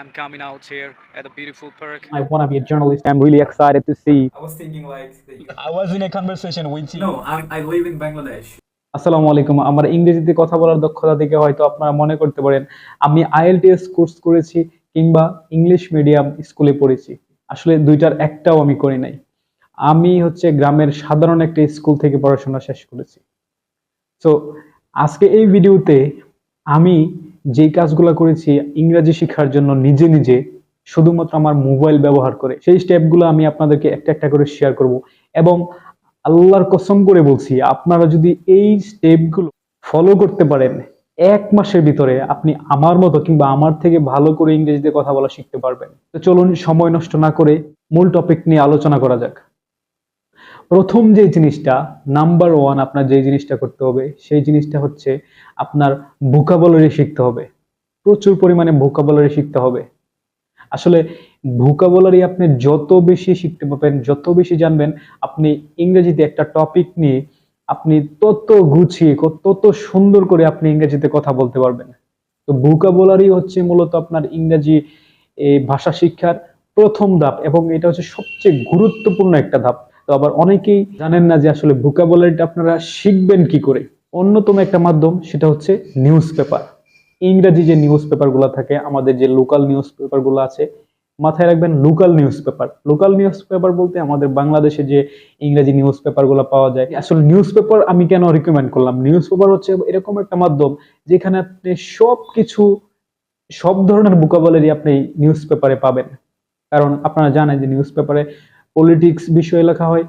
I'm coming out here at a beautiful park. I want to be a journalist. I'm really excited to see. I was thinking like I was in a conversation with you. no, I live in Bangladesh. আসসালামু আলাইকুম। আমার ইংরেজিতে কথা বলার দক্ষতা থেকে হয়তো আপনারা মনে করতে পারেন আমি আইএলটিএস কোর্স করেছি কিংবা ইংলিশ মিডিয়াম স্কুলে পড়েছি। আসলে দুইটার একটাও আমি করি নাই। আমি হচ্ছে গ্রামের সাধারণ একটা স্কুল থেকে পড়াশোনা শেষ করেছি। সো আজকে এই ভিডিওতে আমি যেই কাজগুলো করেছি ইংরেজি শেখার জন্য নিজে নিজে শুধুমাত্র আমার মোবাইল ব্যবহার করে, সেই স্টেপগুলো আমি আপনাদেরকে একটা একটা করে শেয়ার করব। এবং আল্লাহর কসম করে বলছি, আপনারা যদি এই স্টেপগুলো ফলো করতে পারেন, 1 মাসের ভিতরে আপনি আমার মতো কিংবা আমার থেকে ভালো করে ইংরেজিতে কথা বলা শিখতে পারবেন। তো চলুন সময় নষ্ট না করে মূল টপিক নিয়ে আলোচনা করা যাক। প্রথম যে জিনিসটা, নাম্বার 1, আপনার যে জিনিসটা করতে হবে সেই জিনিসটা হচ্ছে আপনার ভোকাবুলারি শিখতে হবে। প্রচুর পরিমাণে ভোকাবুলারি শিখতে হবে। আসলে ভোকাবুলারি আপনি যত বেশি শিখতে পারবেন, যত বেশি জানবেন, আপনি ইংরেজিতে একটা টপিক নিয়ে আপনি তত গুছিয়ে তত সুন্দর করে আপনি ইংরেজিতে কথা বলতে পারবেন। তো ভোকাবুলারি হচ্ছে মূলত আপনার ইংরেজি ভাষা শিক্ষার প্রথম ধাপ এবং এটা হচ্ছে সবচেয়ে গুরুত্বপূর্ণ একটা ধাপ। তো আবার অনেকেই জানেন না যে আসলে ভোকাবুলারিটা আপনারা শিখবেন কি করে। অন্যতম একটা মাধ্যম সেটা হচ্ছে নিউজ পেপার। ইংরেজি যে নিউজ পেপারগুলো থাকে, আমাদের যে লোকাল নিউজ পেপারগুলো আছে, মাথায় রাখবেন local news paper. Local news paper বলতে আমাদের বাংলাদেশে যে ইংরেজি নিউজ পেপারগুলো পাওয়া যায়। আসলে নিউজ পেপার আমি কেন রিকমেন্ড করলাম, নিউজ পেপার হচ্ছে এরকম একটা মাধ্যম যেখানে আপনি সবকিছু, সব ধরনের ভোকাবুলারি আপনি নিউজ পেপারে পাবেন। কারণ আপনারা জানেন যে নিউজ পেপারে পলিটিক্স বিষয়ে লেখা হয়,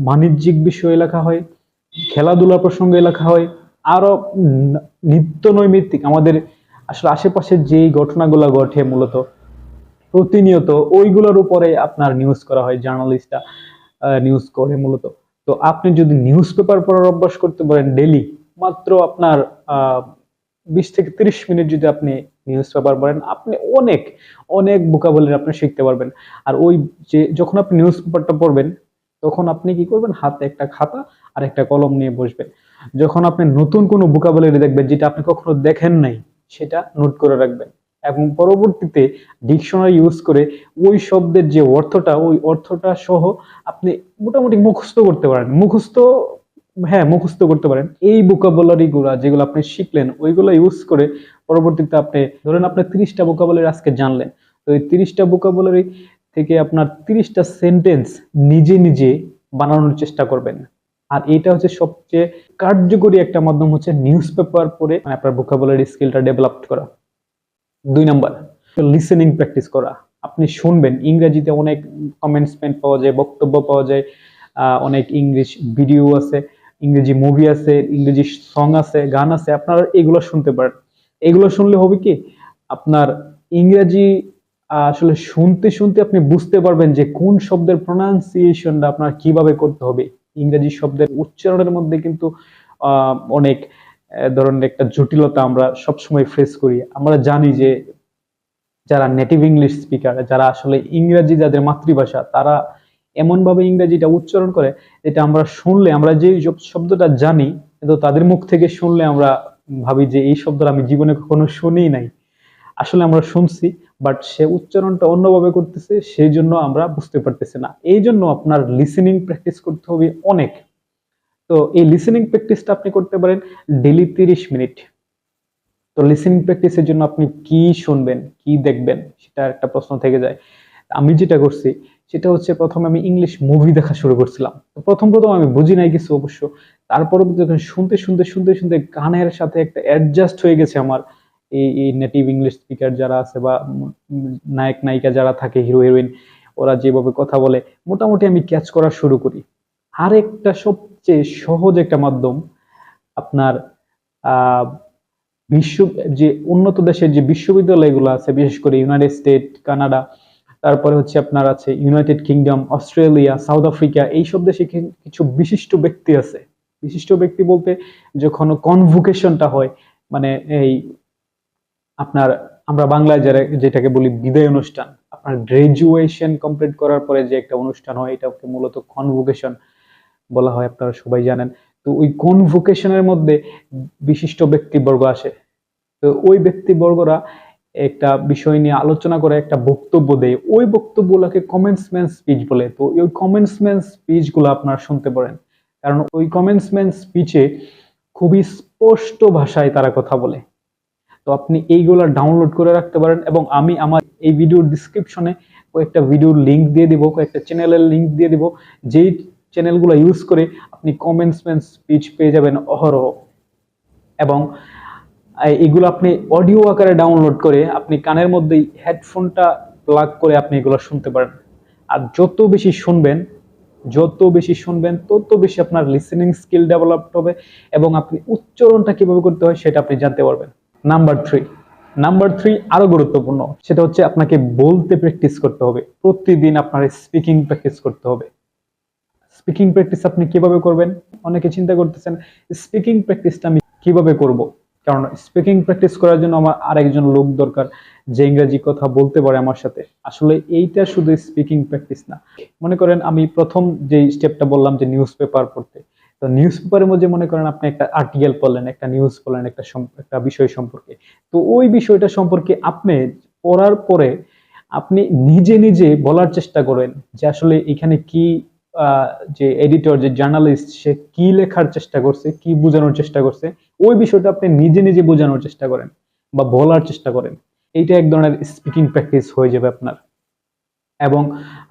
বাণিজ্যিক বিষয়ে লেখা হয়, খেলাধুলা প্রসঙ্গে লেখা হয়, আরো নিত্য নৈমিত্তিক আমাদের আসলে আশেপাশে যেই ঘটনাগুলো ঘটে মূলত প্রতিনিয়ত ওইগুলোর উপরে আপনার নিউজ করা হয়, জার্নালিস্টরা নিউজ করে মূলত। তো আপনি যদি নিউজ পেপার পড়ার অভ্যাস করতে পারেন ডেইলি, মাত্র আপনার 20 থেকে 30 মিনিট যদি আপনি নিউজ পেপার পড়েন, আপনি অনেক অনেক ভোকাবুলারি আপনি শিখতে পারবেন। আর ওই যে যখন আপনি নিউজ পেপারটা পড়বেন তখন আপনি কি করবেন, হাতে একটা খাতা আর একটা কলম নিয়ে বসবেন। যখন আপনি নতুন কোনো ভোকাবুলারি দেখবেন যেটা আপনি কখনো দেখেন নাই, সেটা নোট করে রাখবেন এবং পরবর্তীতে ডিকশনারি ইউজ করে ওই শব্দের যে অর্থটা, ওই অর্থটা সহ আপনি মোটামুটি মুখস্থ করতে পারেন। মুখস্থ করতে পারেন। এই ভোকাবুলারি গুলা যেগুলো আপনি শিখলেন ওইগুলো ইউজ করে পরবর্তীতে আপনি ধরেন আপনি 30টা ভোকাবুলারি আজকে জানলেন, তো এই 30টা ভোকাবুলারি থেকে আপনার 30টা সেন্টেন্স নিজে নিজে বানানোর চেষ্টা করবেন। আর এটা হচ্ছে সবচেয়ে কার্যকরী একটা মাধ্যম, হচ্ছে নিউজ পেপার পড়ে আপনার ভোকাবুলারি স্কিলটা ডেভেলপ করা। 2 নাম্বার, লিসেনিং প্র্যাকটিস করা। আপনি শুনবেন, ইংরেজিতে অনেক কমেন্টসমেন্ট পাওয়া যায়, বক্তব্য পাওয়া যায়, অনেক ইংলিশ ভিডিও আছে, ইংরেজি মুভি আছে, ইংরেজি সং আছে, গান আছে, আপনারা এগুলো শুনতে পারেন। এগুলো শুনলে হবে কি, আপনার ইংরেজি আসলে শুনতে শুনতে আপনি বুঝতে পারবেন যে কোন শব্দের প্রোনাউন্সিয়েশনটা আপনার কিভাবে করতে হবে। ইংরেজি শব্দের উচ্চারণের মধ্যে কিন্তু অনেক ধরনের একটা জটিলতা আমরা সবসময় ফেস করি। আমরা জানি যে যারা নেটিভ ইংলিশ স্পিকার, যারা আসলে ইংরেজি যাদের মাতৃভাষা, তারা এমন ভাবে ইংরেজিটা উচ্চারণ করে যেটা আমরা শুনলে, আমরা যে শব্দটা জানি কিন্তু তাদের মুখ থেকে শুনলে আমরা ভাবি যে এই শব্দটা আমি জীবনে কখনো শুনি নাই। আসলে আমরা শুনছি, বাট সে উচ্চারণটা অন্যভাবে করতেছে, সেই জন্য আমরা বুঝতে পারতেছি না। এই জন্য আপনার লিসেনিং প্র্যাকটিস করতে হবে অনেক। তো এই লিসেনিং প্র্যাকটিসটা আপনি করতে পারেন ডেইলি 30 মিনিট। তো লিসেনিং প্র্যাকটিসের জন্য আপনি কি শুনবেন, কি দেখবেন, সেটা একটা প্রশ্ন থেকে যায়। আমি যেটা করছি সেটা হচ্ছে প্রথমে আমি ইংলিশ মুভি দেখা শুরু করছিলাম। তো প্রথম প্রথম আমি বুঝি নাই কিছু অবশ্য, তারপরে যখন শুনতে শুনতে শুনতে শুনতে গানের সাথে একটা অ্যাডজাস্ট হয়ে গেছে আমার। এই নেটিভ ইংলিশ স্পিকার যারা আছে বা নায়ক নায়িকা যারা থাকে, হিরো হিরোইন, ওরা যেভাবে কথা বলে মোটামুটি আমি ক্যাচ করা শুরু করি। আরেকটা সবচেয়ে সহজ একটা মাধ্যম, আপনার আহ বিশ্ব যে উন্নত দেশের যে বিশ্ববিদ্যালয়গুলো আছে, বিশেষ করে ইউনাইটেড স্টেট, কানাডা, তারপরে হচ্ছে আপনার আছে United kingdom, Australia, south Africa, এইসব দেশে কিছু বিশিষ্ট ব্যক্তি আছে। বিশিষ্ট ব্যক্তি বলতে যখন কনভোকেশনটা হয়, মানে এই আপনার আমরা বাংলায় যারা যেটাকে বলি বিদায় অনুষ্ঠান, আপনার গ্রাজুয়েশন কমপ্লিট করার পরে যে একটা অনুষ্ঠান হয়, এটাকে মূলত কনভোকেশন বলা হয়, আপনারা সবাই জানেন। তো ওই কনভোকেশনের মধ্যে বিশিষ্ট ব্যক্তিবর্গ আসে। তো ওই ব্যক্তিবর্গরা একটা বিষয় নিয়ে আলোচনা করে একটা বক্তব্য দেয়, ওই বক্তব্যগুলোকে কমেন্টসম্যান স্পিচ বলে। তো ওই কমেন্টসম্যান স্পিচ গুলো আপনারা শুনতে পারেন, কারণ ওই কমেন্টসম্যান স্পিচে খুবই স্পষ্ট ভাষায় তারা কথা বলে। তো আপনি এইগুলা ডাউনলোড করে রাখতে পারেন, এবং আমি আমার এই ভিডিওর ডিসক্রিপশনে কয়েকটা ভিডিওর লিংক দিয়ে দিব, কয়েকটা চ্যানেলের লিংক দিয়ে দিব, যেই চ্যানেলগুলো ইউজ করে আপনি কমেন্টসম্যান স্পিচ পেয়ে যাবেন অহরহ। এবং এগুলো আপনি অডিও আকারে ডাউনলোড করে আপনি কানের মধ্যে হেডফোনটা প্লাগ করে আপনি এগুলো শুনতে পারেন। আর যত বেশি শুনবেন তত বেশি আপনার লিসেনিং স্কিল ডেভেলপ হবে, এবং আপনি উচ্চারণটা কিভাবে করতে হয় সেটা আপনি জানতে পারবেন। নাম্বার থ্রি আরো গুরুত্বপূর্ণ, সেটা হচ্ছে আপনাকে বলতে প্র্যাকটিস করতে হবে। প্রতিদিন আপনার স্পিকিং প্র্যাকটিস করতে হবে। স্পিকিং প্র্যাকটিস আপনি কিভাবে করবেন? অনেকে চিন্তা করতেছেন স্পিকিং প্র্যাকটিসটা আমি কিভাবে করব, কারণ স্পিকিং প্র্যাকটিস করার জন্য আমার আরেকজন লোক দরকার যে ইংরেজি কথা বলতে পারে আমার সাথে। আসলে এইটা শুধু স্পিকিং প্র্যাকটিস না। মনে করেন আমি প্রথম যে স্টেপটা বললাম যে নিউজ পেপার পড়তে, তো নিউজ পেপারের মধ্যে মনে করেন আপনি একটা আর্টিকেল পড়লেন, একটা নিউজ পড়লেন একটা বিষয় সম্পর্কে। তো ওই বিষয়টা সম্পর্কে আপনি পড়ার পরে আপনি নিজে নিজে বলার চেষ্টা করেন যে আসলে এখানে কি যে এডিটর, যে জার্নালিস্ট, সে কি লেখার চেষ্টা করছে, কি বোঝানোর চেষ্টা করছে, ওই বিষয়টা আপনি নিজে নিজে বোঝানোর চেষ্টা করেন বা বলার চেষ্টা করেন। এইটা এক ধরনের স্পিকিং প্র্যাকটিস হয়ে যাবে আপনার, এবং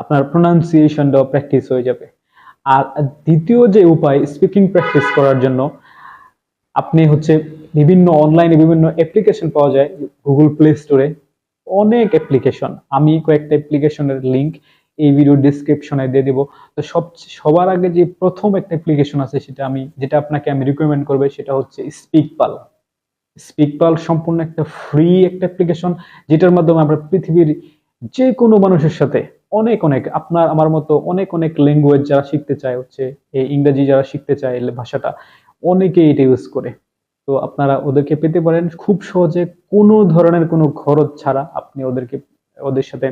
আপনার প্রোনাউন্সিয়েশনটাও প্র্যাকটিস হয়ে যাবে। আর দ্বিতীয় যে উপায় স্পিকিং প্র্যাকটিস করার জন্য, আপনি হচ্ছে বিভিন্ন অনলাইনে বিভিন্ন অ্যাপ্লিকেশন পাওয়া যায় গুগল প্লে স্টোরে, অনেক অ্যাপ্লিকেশন। আমি কয়েকটা অ্যাপ্লিকেশনের লিংক এই ভিডিও ডিসক্রিপশনে দিয়ে দিব। তো সবার আগে যে প্রথম একটা অ্যাপ্লিকেশন আছে যেটা আপনাকে আমি রিকমেন্ড করবে, সেটা হচ্ছে স্পিকপাল সম্পূর্ণ একটা ফ্রি একটা অ্যাপ্লিকেশন, যেটার মাধ্যমে আমরা পৃথিবীর যে কোনো মানুষের সাথে অনেক আপনার আমার মতো অনেক ল্যাঙ্গুয়েজ যারা শিখতে চায়, হচ্ছে এই ইংরেজি যারা শিখতে চায় ভাষাটা, অনেকে এটা ইউজ করে। তো আপনারা ওদেরকে পেতে পারেন খুব সহজে, কোনো ধরনের কোনো খরচ ছাড়া আপনি ওদের সাথে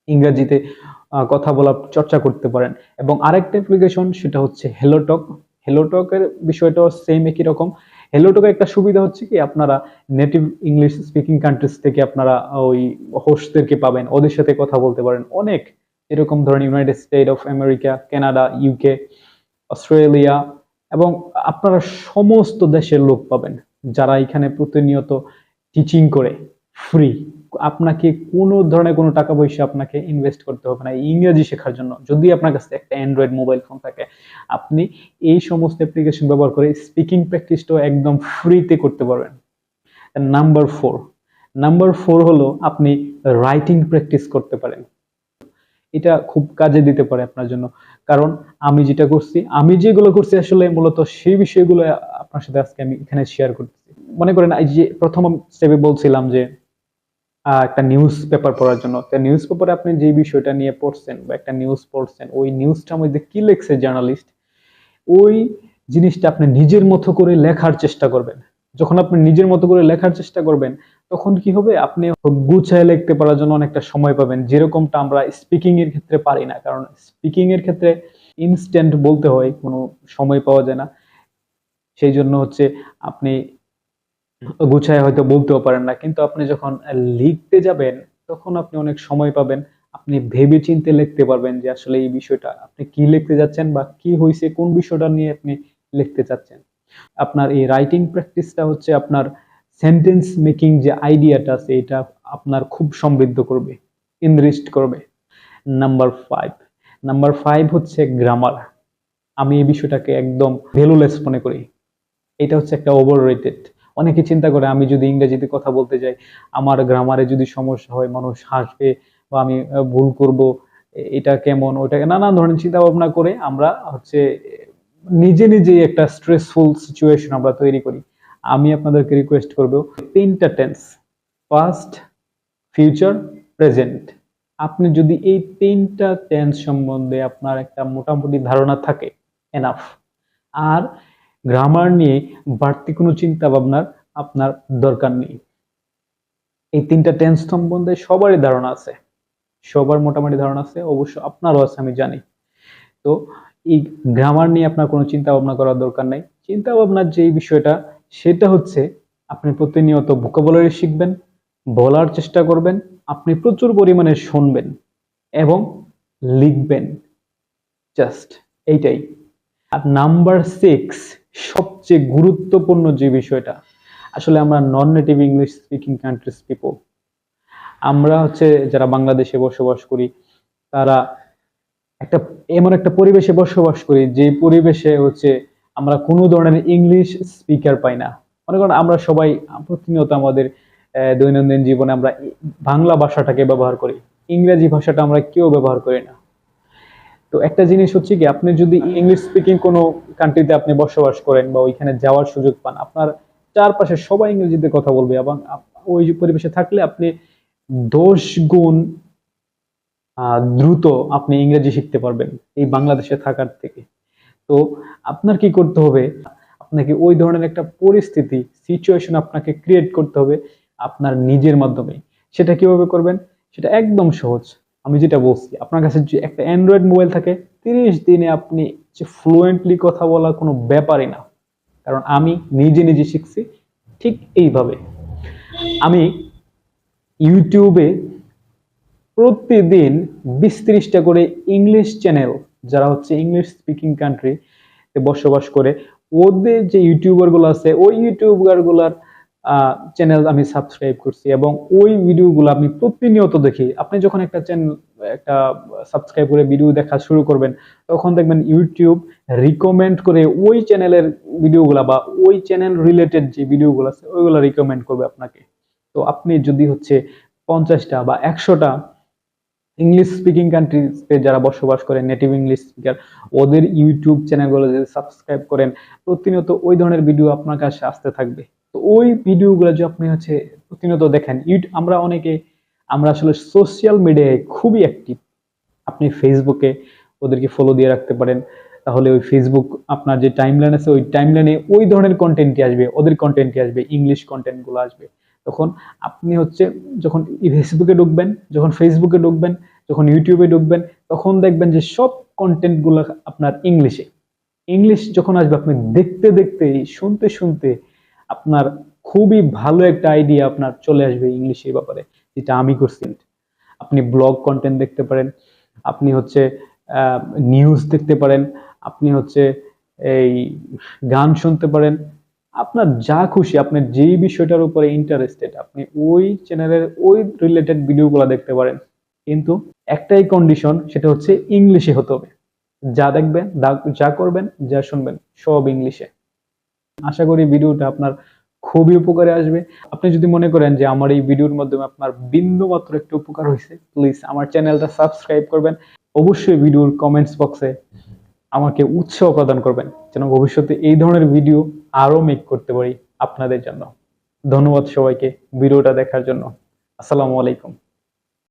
ইংরেজিতে কথা বলা চর্চা করতে পারেন। এবং আরেকটা অ্যাপ্লিকেশন সেটা হচ্ছে হেলোটকের বিষয়টাও সেম একই রকম। হেলোটকের একটা সুবিধা হচ্ছে কি, আপনারা নেটিভ ইংলিশ স্পিকিং কান্ট্রিজ থেকে আপনারা ওই হোস্টদেরকে পাবেন, ওদের সাথে কথা বলতে পারেন। অনেক এরকম ধরনের United state of America, Canada, UK, Australia, এবং আপনারা সমস্ত দেশের লোক পাবেন যারা এখানে প্রতিনিয়ত টিচিং করে ফ্রি। আপনাকে কোনো ধরনের কোনো টাকা পয়সা আপনাকে ইনভেস্ট করতে হবে না ইংরেজি শেখার জন্য। যদি আপনার কাছে একটা অ্যান্ড্রয়েড মোবাইল ফোন থাকে, আপনি এই সমস্ত অ্যাপ্লিকেশন ব্যবহার করে স্পিকিং প্র্যাকটিসটাও একদম ফ্রিতে করতে পারবেন। নাম্বার ফোর হলো আপনি রাইটিং প্র্যাকটিস করতে পারেন। এটা খুব কাজে দিতে পারে আপনার জন্য, কারণ আমি যেগুলো করছি আসলে মূলত সেই বিষয়গুলো আপনার সাথে আজকে আমি এখানে শেয়ার করতেছি। মনে করেন এই যে প্রথম স্টেপে বলছিলাম যে একটা নিউজ পেপার পড়ার জন্য, নিউজ পেপারে আপনি যে বিষয়টা নিয়ে পড়ছেন বা একটা নিউজ পড়ছেন, ওই নিউজটার মধ্যে কি লিখছে জার্নালিস্ট, ওই জিনিসটা আপনি নিজের মতো করে লেখার চেষ্টা করবেন। যখন আপনি নিজের মতো করে লেখার চেষ্টা করবেন, তখন কি হবে, আপনি গুছায় লিখতে পারার জন্য অনেকটা সময় পাবেন, যেরকমটা আমরা স্পিকিং এর ক্ষেত্রে পারি না। কারণ স্পিকিং এর ক্ষেত্রে ইনস্ট্যান্ট বলতে হয়, কোনো সময় পাওয়া যায় না। সেই জন্য হচ্ছে আপনি গুছায় হয়তো বলতেও পারেন না, কিন্তু আপনি যখন লিখতে যাবেন তখন আপনি অনেক সময় পাবেন। আপনি ভেবে চিন্তে লিখতে পারবেন যে আসলে এই বিষয়টা আপনি কি লিখতে যাচ্ছেন বা কি হয়েছে, কোন বিষয়টা নিয়ে আপনি লিখতে চাচ্ছেন। আপনার এই রাইটিং প্র্যাকটিসটা হচ্ছে আপনার সেন্টেন্স মেকিং যে আইডিয়াটা আছে, এটা আপনার খুব সমৃদ্ধ করবে, ইনরিচড করবে। নাম্বার ফাইভ হচ্ছে গ্রামার। আমি এই বিষয়টাকে একদম ভ্যালুলেস মনে করি। এটা হচ্ছে একটা ওভাররেটেড। অনেকে চিন্তা করে আমি যদি ইংরেজিতে কথা বলতে যাই, আমার গ্রামারে যদি সমস্যা হয়, মানুষ হাসবে বা আমি ভুল করব, এটা কেমন ওটাকে নানান ধরনের চিন্তা ভাবনা করে আমরা হচ্ছে নিজেই একটা স্ট্রেসফুল সিচুয়েশন আমরা তৈরি করি। আমি আপনাদেরকে রিকোয়েস্ট করব, তিনটা টেন্স, পাস্ট, ফিউচার, প্রেজেন্ট, আপনি যদি এই তিনটা টেন্স সম্বন্ধে আপনার একটা মোটামুটি ধারণা থাকে, এনাফ। আর গ্রামার নিয়ে বাড়তি কোনো চিন্তা ভাবনার আপনার দরকার নেই। এই তিনটা টেন্স সম্বন্ধে সবারই ধারণা আছে, সবার মোটামুটি ধারণা আছে, অবশ্য আপনারও আছে আমি জানি। তো এই গ্রামার নিয়ে আপনার কোনো চিন্তা ভাবনা করার দরকার নেই। চিন্তা ভাবনার যে বিষয়টা, সেটা হচ্ছে আপনি প্রতিনিয়ত ভোকাবুলারি শিখবেন, বলার চেষ্টা করবেন, আপনি প্রচুর পরিমাণে শুনবেন এবং লিখবেন, জাস্ট এইটাই। আর নাম্বার 6, সবচেয়ে গুরুত্বপূর্ণ যে বিষয়টা, আসলে আমরা non native English speaking countries people, আমরা হচ্ছে যারা বাংলাদেশে বসবাস করি, তারা এমন একটা পরিবেশে বসবাস করি যে পরিবেশে হচ্ছে আমরা কোনো ধরনের ইংলিশ স্পিকার পাই না। মনে করেন আমরা সবাই প্রতিনিয়ত আমাদের দৈনন্দিন জীবনে আমরা বাংলা ভাষাটাকে ব্যবহার করি, ইংরেজি ভাষাটা আমরা কেউ ব্যবহার করি না। তো একটা জিনিস হচ্ছে কি, আপনি যদি ইংলিশ স্পিকিং কোনো কান্ট্রিতে আপনি বসবাস করেন বা ওইখানে যাওয়ার সুযোগ পান, আপনার চারপাশে সবাই ইংরেজিতে কথা বলবে এবং ওই পরিবেশে থাকলে আপনি 10 গুণ দ্রুত আপনি ইংরেজি শিখতে পারবেন এই বাংলাদেশে থাকার থেকে। তো আপনার কি করতে হবে, আপনাকে ওই ধরনের একটা পরিস্থিতি সিচুয়েশন আপনাকে ক্রিয়েট করতে হবে আপনার নিজের মাধ্যমে। সেটা কিভাবে করবেন, সেটা একদম সহজ। আমি যেটা বলছি, আপনার কাছে যে একটা অ্যান্ড্রয়েড মোবাইল থাকে, 30 দিনে আপনি যে ফ্লুয়েন্টলি কথা বলা কোনো ব্যাপারই না। কারণ আমি নিজে নিজে শিখছি ঠিক এইভাবে। আমি ইউটিউবে প্রতিদিন 20-30টা করে ইংলিশ চ্যানেল, যারা হচ্ছে ইংলিশ স্পিকিং কান্ট্রি বসবাস করে, ওদের যে ইউটিউবার গুলো আছে, ওই ইউটিউবার গুলার চ্যানেল আমি সাবস্ক্রাইব করছি এবং ওই ভিডিওগুলো আমি প্রতিনিয়ত দেখি। আপনি যখন একটা চ্যানেল সাবস্ক্রাইব করে ভিডিও দেখা শুরু করবেন, তখন দেখবেন ইউটিউব রিকমেন্ড করে ওই চ্যানেলের ভিডিওগুলা বা ওই চ্যানেল রিলেটেড যে ভিডিওগুলো আছে ওইগুলো রিকমেন্ড করবে আপনাকে। তো আপনি যদি হচ্ছে 50টা বা 100টা ইংলিশ স্পিকিং কান্ট্রিতে যারা বসবাস করে নেটিভ ইংলিশ স্পিকার, ওদের ইউটিউব চ্যানেলগুলো যদি সাবস্ক্রাইব করেন, প্রতিনিয়ত ওই ধরনের ভিডিও আপনার কাছে আসতে থাকবে। তো ওই ভিডিওগুলো যে আপনি হচ্ছে প্রতিনিয়ত দেখেন, আমরা আসলে সোশ্যাল মিডিয়ায় খুবই অ্যাক্টিভ। আপনি ফেসবুকে ওদেরকে ফলো দিয়ে রাখতে পারেন, তাহলে ওই ফেসবুক আপনার যে টাইমলাইন আছে, ওই টাইমলাইনে ওই ধরনের কন্টেন্টই আসবে, ওদের কন্টেন্টই আসবে, ইংলিশ কন্টেন্টগুলো আসবে। তখন আপনি হচ্ছে যখন ফেসবুকে ঢুকবেন, যখন ফেসবুকে ঢুকবেন, যখন ইউটিউবে ঢুকবেন, তখন দেখবেন যে সব কন্টেন্টগুলো আপনার ইংলিশে। ইংলিশ যখন আসবে, আপনি দেখতে দেখতে শুনতে শুনতে আপনার খুবই ভালো একটা আইডিয়া আপনার চলে আসবে ইংলিশের ব্যাপারে, যেটা আমি করছি। আপনি ব্লগ কন্টেন্ট দেখতে পারেন, আপনি হচ্ছে নিউজ দেখতে পারেন, আপনি হচ্ছে এই গান শুনতে পারেন, আপনার যা খুশি, আপনার যেই বিষয়টার উপরে ইন্টারেস্টেড, আপনি ওই চ্যানেলের ওই রিলেটেড ভিডিওগুলো দেখতে পারেন। কিন্তু একটাই কন্ডিশন, সেটা হচ্ছে ইংলিশে হতে হবে। যা দেখবেন, যা করবেন, যা শুনবেন, সব ইংলিশে। আশা করি ভিডিওটা আপনার খুবই উপকারে আসবে। আপনি যদি মনে করেন যে আমার এই ভিডিওর মাধ্যমে আপনার বিন্দু মাত্র একটু উপকার হয়েছে, প্লিজ আমার চ্যানেলটা সাবস্ক্রাইব করবেন। অবশ্যই ভিডিওর কমেন্টস বক্সে আমাকে উৎসাহ প্রদান করবেন, যেন ভবিষ্যতে এই ধরনের ভিডিও আরো মেক করতে পারি আপনাদের জন্য। ধন্যবাদ সবাইকে ভিডিওটা দেখার জন্য। আসসালামু আলাইকুম।